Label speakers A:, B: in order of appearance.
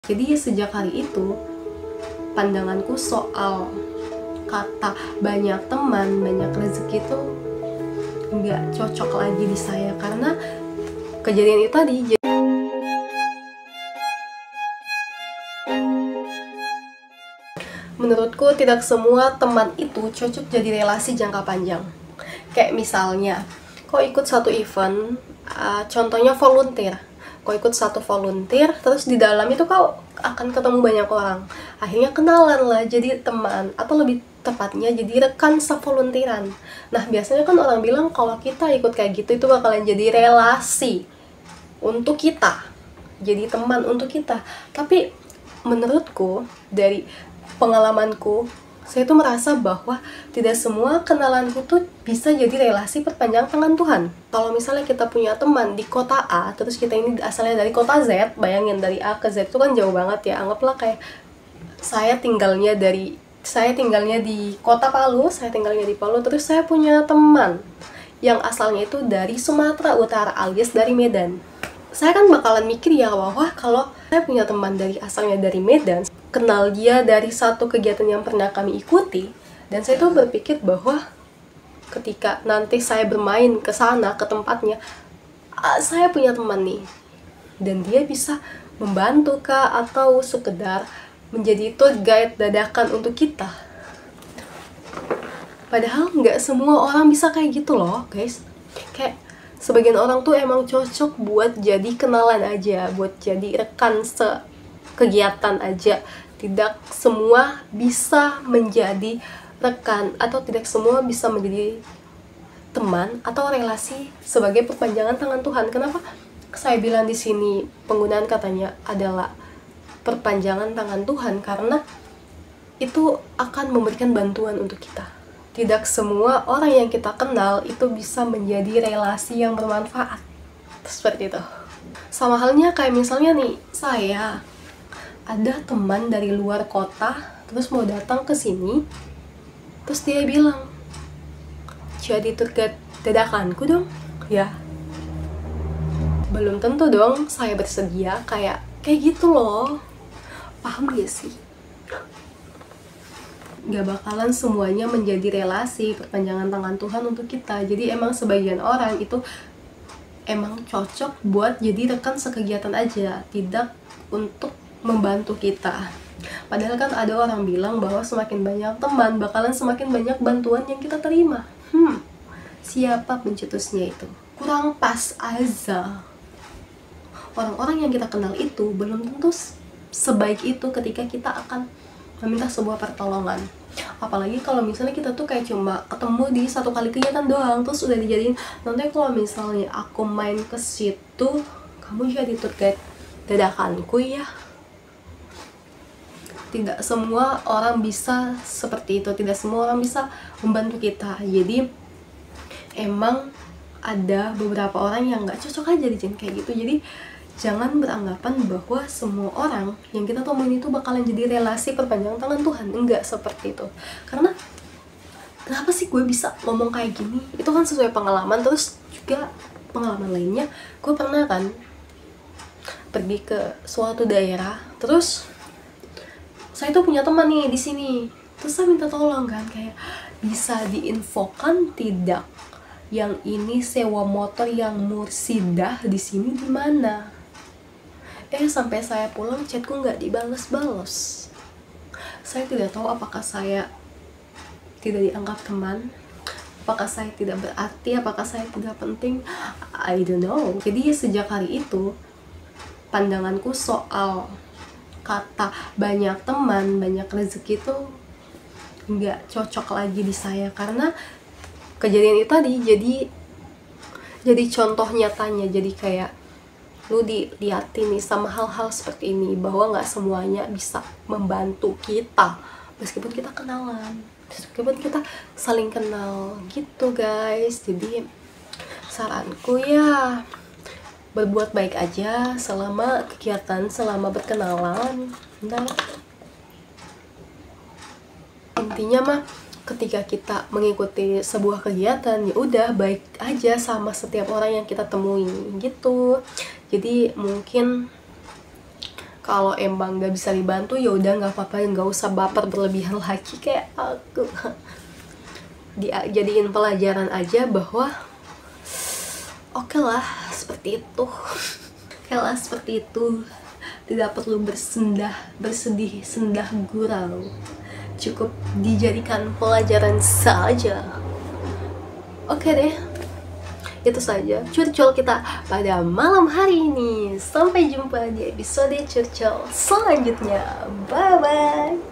A: Jadi sejak hari itu, pandanganku soal kata banyak teman, banyak rezeki itu nggak cocok lagi di saya karena kejadian itu tadi. Menurutku tidak semua teman itu cocok jadi relasi jangka panjang. Kayak misalnya, kau ikut satu event, contohnya volunteer. Kau ikut satu volunteer, terus di dalam itu kau akan ketemu banyak orang. Akhirnya kenalan lah, jadi teman. Atau lebih tepatnya jadi rekan sevolunteeran. Nah, biasanya kan orang bilang kalau kita ikut kayak gitu itu bakalan jadi relasi untuk kita. Jadi teman untuk kita. Tapi menurutku, dari pengalamanku, saya tuh merasa bahwa tidak semua kenalanku tuh bisa jadi relasi perpanjang tangan Tuhan. Kalau misalnya kita punya teman di kota A, terus kita ini asalnya dari kota Z, bayangin dari A ke Z itu kan jauh banget ya. Anggaplah kayak saya tinggalnya di kota Palu, saya tinggalnya di Palu, terus saya punya teman yang asalnya itu dari Sumatera Utara alias dari Medan. Saya kan bakalan mikir ya bahwa kalau saya punya teman asalnya dari Medan, kenal dia dari satu kegiatan yang pernah kami ikuti, dan saya tuh berpikir bahwa ketika nanti saya bermain ke sana, ke tempatnya, saya punya teman nih, dan dia bisa membantu kah atau sekedar menjadi tour guide dadakan untuk kita. Padahal nggak semua orang bisa kayak gitu loh guys. Kayak sebagian orang tuh emang cocok buat jadi kenalan aja, buat jadi rekan kegiatan aja. Tidak semua bisa menjadi rekan atau tidak semua bisa menjadi teman atau relasi sebagai perpanjangan tangan Tuhan. Kenapa saya bilang di sini penggunaan katanya adalah perpanjangan tangan Tuhan? Karena itu akan memberikan bantuan untuk kita. Tidak semua orang yang kita kenal itu bisa menjadi relasi yang bermanfaat. Seperti itu. Sama halnya kayak misalnya nih, saya ada teman dari luar kota terus mau datang ke sini, terus dia bilang, jadi tour guide dadakanku dong. Ya, belum tentu dong saya bersedia kayak gitu loh. Paham gak sih? Gak bakalan semuanya menjadi relasi perpanjangan tangan Tuhan untuk kita. Jadi emang sebagian orang itu emang cocok buat jadi rekan sekegiatan aja, tidak untuk membantu kita. Padahal kan ada orang bilang bahwa semakin banyak teman bakalan semakin banyak bantuan yang kita terima. Siapa pencetusnya itu? Kurang pas aja. Orang-orang yang kita kenal itu belum tentu sebaik itu ketika kita akan meminta sebuah pertolongan. Apalagi kalau misalnya kita tuh kayak cuma ketemu di satu kali kegiatan doang, terus udah dijadiin, nanti kalau misalnya aku main ke situ, kamu jadi tour guide dadakanku ya. Tidak semua orang bisa seperti itu, tidak semua orang bisa membantu kita. Jadi emang ada beberapa orang yang nggak cocok aja dijadiin kayak gitu. Jadi jangan beranggapan bahwa semua orang yang kita temuin itu bakalan jadi relasi perpanjangan tangan Tuhan. Enggak seperti itu. Karena kenapa sih gue bisa ngomong kayak gini? Itu kan sesuai pengalaman. Terus juga pengalaman lainnya, gue pernah kan pergi ke suatu daerah, terus saya tuh punya teman nih di sini. Terus saya minta tolong kan, kayak bisa diinfokan tidak yang ini sewa motor yang Mursidah di sini di mana? Sampai saya pulang chatku nggak dibales-bales. Saya tidak tahu apakah saya tidak dianggap teman, apakah saya tidak berarti, apakah saya tidak penting, I don't know. Jadi sejak hari itu, pandanganku soal kata banyak teman, banyak rezeki itu nggak cocok lagi di saya. Karena kejadian itu tadi jadi contoh nyatanya. Jadi kayak lu dilihatin nih sama hal-hal seperti ini, bahwa nggak semuanya bisa membantu kita meskipun kita kenalan, meskipun kita saling kenal gitu guys. Jadi saranku ya, berbuat baik aja selama kegiatan, selama berkenalan. Intinya mah ketika kita mengikuti sebuah kegiatan, ya udah baik aja sama setiap orang yang kita temui gitu. Jadi mungkin Kalau emang nggak bisa dibantu ya udah nggak apa-apa, nggak usah baper berlebihan lagi kayak aku. Jadiin pelajaran aja bahwa oke lah seperti itu. Oke lah seperti itu, tidak perlu bersedih sendah gurau, cukup dijadikan pelajaran saja. Oke deh, itu saja curcol kita pada malam hari ini. Sampai jumpa di episode curcol selanjutnya. Bye bye.